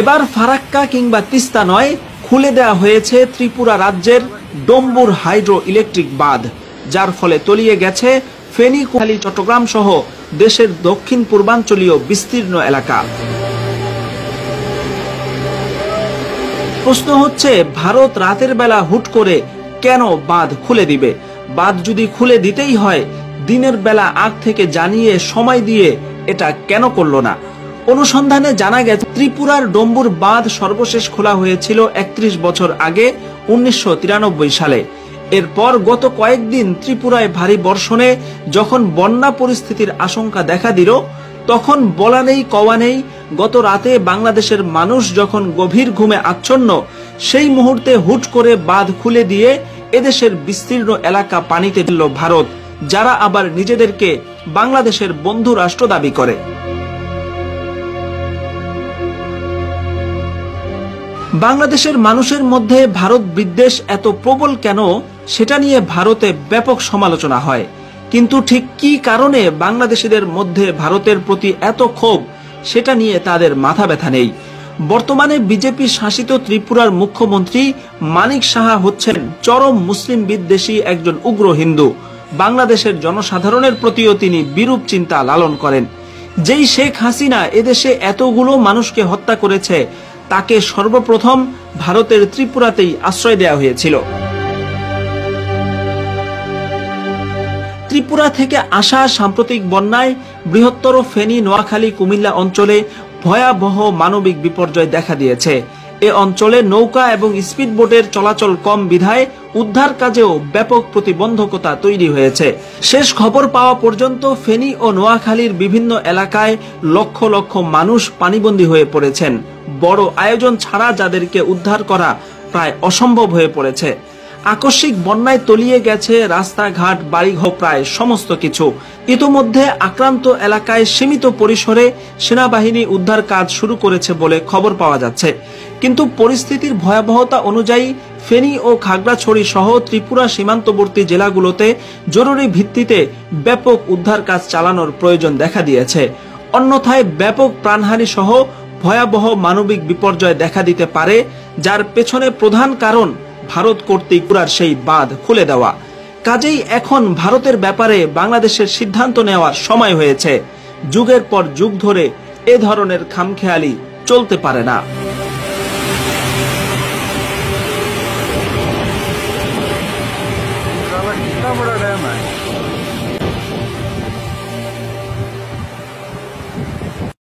এবার ফারাক্কা কিংবা তিস্তা নয়, খুলে দেওয়া হয়েছে ত্রিপুরা রাজ্যের ডম্বুর হাইড্রো ইলেকট্রিক বাঁধ, যার ফলে তলিয়ে গেছে ফেনী, কুমিল্লা, চট্টগ্রাম সহ দেশের দক্ষিণ পূর্বাঞ্চলীয় বিস্তীর্ণ এলাকা। প্রশ্ন হচ্ছে, ভারত রাতের বেলা হুট করে কেন বাঁধ খুলে দিবে? বাঁধ যদি খুলে দিতেই হয়, দিনের বেলা আগ থেকে জানিয়ে সময় দিয়ে এটা কেন করলো না? অনুসন্ধানে জানা গেছে, ত্রিপুরার ডম্বুর বাঁধ সর্বশেষ খোলা হয়েছিল 31 বছর আগে 1993 সালে। এরপর গত কয়েকদিন ত্রিপুরায় ভারী বর্ষণে যখন বন্যা পরিস্থিতির আশঙ্কা দেখা দিল, তখন বলা নেই কওয়া নেই, গত রাতে বাংলাদেশের মানুষ যখন গভীর ঘুমে আচ্ছন্ন, সেই মুহূর্তে হুট করে বাঁধ খুলে দিয়ে এদেশের বিস্তীর্ণ এলাকা পানিতে ফেলল ভারত, যারা আবার নিজেদেরকে বাংলাদেশের বন্ধু রাষ্ট্র দাবি করে। বাংলাদেশের মানুষের মধ্যে ভারত বিদ্বেষ এত প্রবল কেন, সেটা নিয়ে ভারতে ব্যাপক সমালোচনা হয়। কিন্তু ঠিক কি কারণে বাংলাদেশিদের মধ্যে ভারতের প্রতি এত ক্ষোভ, সেটা নিয়ে তাদের মাথা ব্যথা নেই। বর্তমানে বিজেপি শাসিত ত্রিপুরার মুখ্যমন্ত্রী মানিক সাহা হচ্ছেন চরম মুসলিম বিদ্বেষী একজন উগ্র হিন্দু। বাংলাদেশের জনসাধারণের প্রতিও তিনি বিরূপ চিন্তা লালন করেন। যেই শেখ হাসিনা এদেশে এতগুলো মানুষকে হত্যা করেছে, তাকে সর্বপ্রথম ভারতের ত্রিপুরাতেই আশ্রয় দেওয়া হয়েছিল। ত্রিপুরা থেকে আসা সাম্প্রতিক বন্যায় বৃহত্তর ফেনী, নোয়াখালী, কুমিল্লা অঞ্চলে ভয়াবহ মানবিক বিপর্যয় দেখা দিয়েছে। এ অঞ্চলে নৌকা এবং স্পিড বোটের চলাচল কম বিধায় উদ্ধার কাজেও ব্যাপক প্রতিবন্ধকতা তৈরি হয়েছে। শেষ খবর পাওয়া পর্যন্ত ফেনী ও নোয়াখালীর বিভিন্ন এলাকায় লক্ষ লক্ষ মানুষ পানিবন্দী হয়ে পড়েছেন। বড় আয়োজন ছাড়া যাদেরকে উদ্ধার করা প্রায় অসম্ভব হয়ে পড়েছে। আকস্মিক বন্যায় তলিয়ে গেছে রাস্তাঘাট, বাড়িঘর, প্রায় সমস্ত কিছু। ইতোমধ্যে আক্রান্ত এলাকায় সীমিত পরিসরে সেনাবাহিনী উদ্ধার কাজ শুরু করেছে বলে খবর পাওয়া যাচ্ছে। কিন্তু পরিস্থিতির ভয়াবহতা অনুযায়ী ফেনী ও খাগড়াছড়ি সহ ত্রিপুরা সীমান্তবর্তী জেলাগুলোতে জরুরি ভিত্তিতে ব্যাপক উদ্ধার কাজ চালানোর প্রয়োজন দেখা দিয়েছে। অন্যথায় ব্যাপক প্রাণহানি সহ ভয়াবহ মানবিক বিপর্যয় দেখা দিতে পারে, যার পেছনে প্রধান কারণ ভারত কর্তৃক ত্রিপুরার সেই বাঁধ খুলে দেওয়া। কাজেই এখন ভারতের ব্যাপারে বাংলাদেশের সিদ্ধান্ত নেওয়ার সময় হয়েছে। যুগের পর যুগ ধরে এ ধরনের খামখেয়ালি চলতে পারে না।